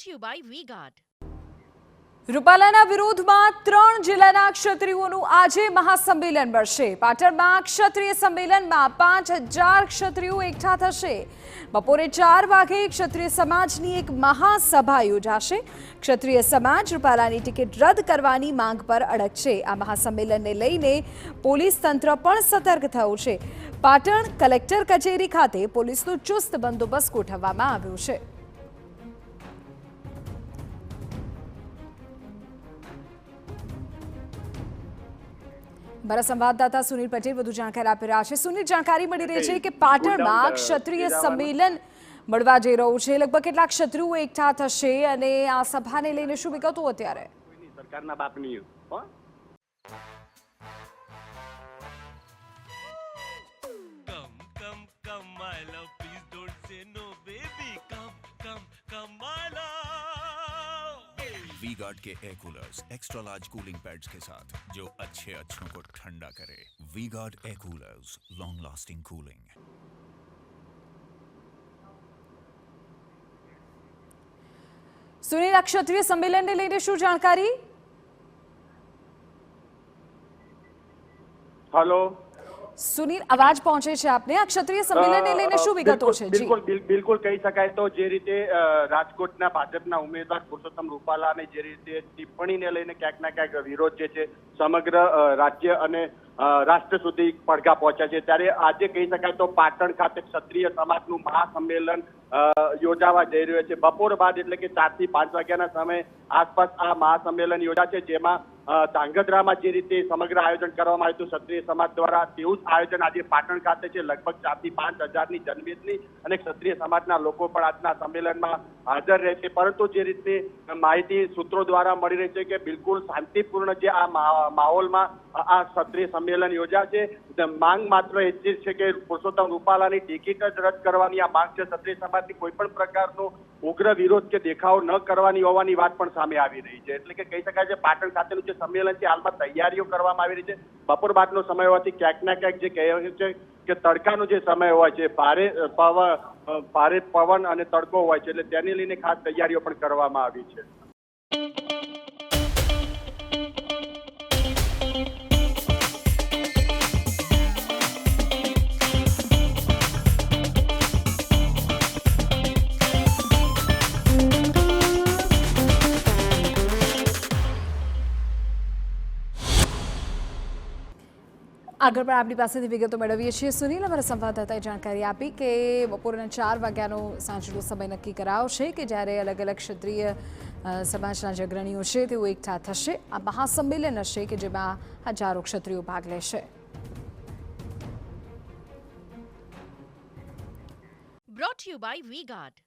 brought to you by V-Guard. રૂપાલાના વિરોધમાં 3 જિલ્લાના ક્ષત્રિયોનું આજે મહાસંમેલન મળશે। પાટણમાં ક્ષત્રિય સંમેલનમાં 5000 ક્ષત્રિયો એકઠા થશે। બપોરે 4 વાગે ક્ષત્રિય સમાજની એક મહાસભા યોજાશે। ક્ષત્રિય સમાજ રૂપાલાની ટિકિટ રદ કરવાની માંગ પર અડગ છે। આ મહાસંમેલનને લઈને પોલીસ તંત્ર પણ સતર્ક થયું છે। પાટણ કલેક્ટર કચેરી ખાતે પોલીસનો ચુસ્ત બંદોબસ્ત ગોઠવવામાં આવ્યો છે। हमारा संवाददाता सुनील पटेल વધુ જાણકારી આપી રહ્યા છે। સુनील, જાણકારી મળી રહી છે કે પાટણમાં ક્ષત્રિય સંમેલન મળવા જઈ રહ્યું છે। લગભગ કેટલા ક્ષત્રિયો એકઠા થશે અને આ સભાને લઈને શું વિગતો અત્યારે? સરકારના બાપની V-Guard के air coolers extra large cooling pads के साथ जो अच्छों को ठंडा करे। V-Guard air coolers, long lasting cooling. Sunil, ક્ષત્રિય સંમેલનને લઈને શું જાણકારી? हेलो સુनीલ, અવાજ પહોંચે છે આપને? આ ક્ષત્રિય સંમેલનને લઈને શું વિગતો છે? બિલકુલ કહી શકાય તો જે રીતે રાજકોટના ભાજપના ઉમેદવાર પુરુષોત્તમ રૂપાલાને જે રીતે ટિપ્પણીને લઈને ક્યાંક ના ક્યાંક વિરોધ જે છે સમગ્ર રાજ્ય અને રાષ્ટ્ર સુધી પડઘા પહોંચ્યા છે, ત્યારે આજે કહી શકાય તો પાટણ ખાતે ક્ષત્રિય સમાજનું મહાસંમેલન યોજાવા જઈ રહ્યો છે। બપોર બાદ એટલે કે 4 થી 5 વાગ્યાના સમય આસપાસ આ મહાસંમેલન યોજાશે, જેમાં ધાંગધ્રામાં જે રીતે સમગ્ર આયોજન કરવામાં આવ્યું હતું ક્ષત્રિય સમાજ દ્વારા, તેવું જ આયોજન આજે પાટણ ખાતે છે। લગભગ 4 થી 5 હજારની જનમેદની અને ક્ષત્રિય સમાજના લોકો પણ આજના સંમેલનમાં હાજર રહેશે। પરંતુ જે રીતે માહિતી સૂત્રો દ્વારા મળી રહી છે કે બિલકુલ શાંતિપૂર્ણ જે આ માહોલમાં આ ક્ષત્રિય સંમેલન યોજાશે। માંગ માત્ર એટલી જ છે કે પુરુષોત્તમ રૂપાલાની ટિકિટ જ રદ કરવાની આ માંગ છે। ક્ષત્રિય સમાજની કોઈ પણ પ્રકારનો ઉગ્ર વિરોધ કે દેખાવ ન કરવાની હોવાની વાત પણ સામે આવી રહી છે। એટલે કે કહી શકાય છે પાટણ ખાતેનું જે સંમેલન છે હાલમાં તૈયારીઓ કરવામાં આવી રહી છે। બપોર બાદનો સમય હોવાથી ક્યાંક ના ક્યાંક જે કહેવાય છે કે તડકાનો જે સમય હોય છે, ભારે પવન અને તડકો હોય છે, એટલે તેને લઈને ખાસ તૈયારીઓ પણ કરવામાં આવી છે। આગળ પણ આપણી પાસેથી વિગતો મેળવીએ છીએ। સુનિલ, અમારા સંવાદદાતાએ જાણકારી આપી કે બપોરના 4 વાગ્યાનો સાંજનો સમય નક્કી કરાયો છે કે જ્યારે અલગ અલગ ક્ષત્રિય સમાજના જે અગ્રણીઓ છે તેઓ એકઠા થશે। આ મહાસંમેલન હશે કે જેમાં હજારો ક્ષત્રિયો ભાગ લેશે। Brought to you by V-Guard.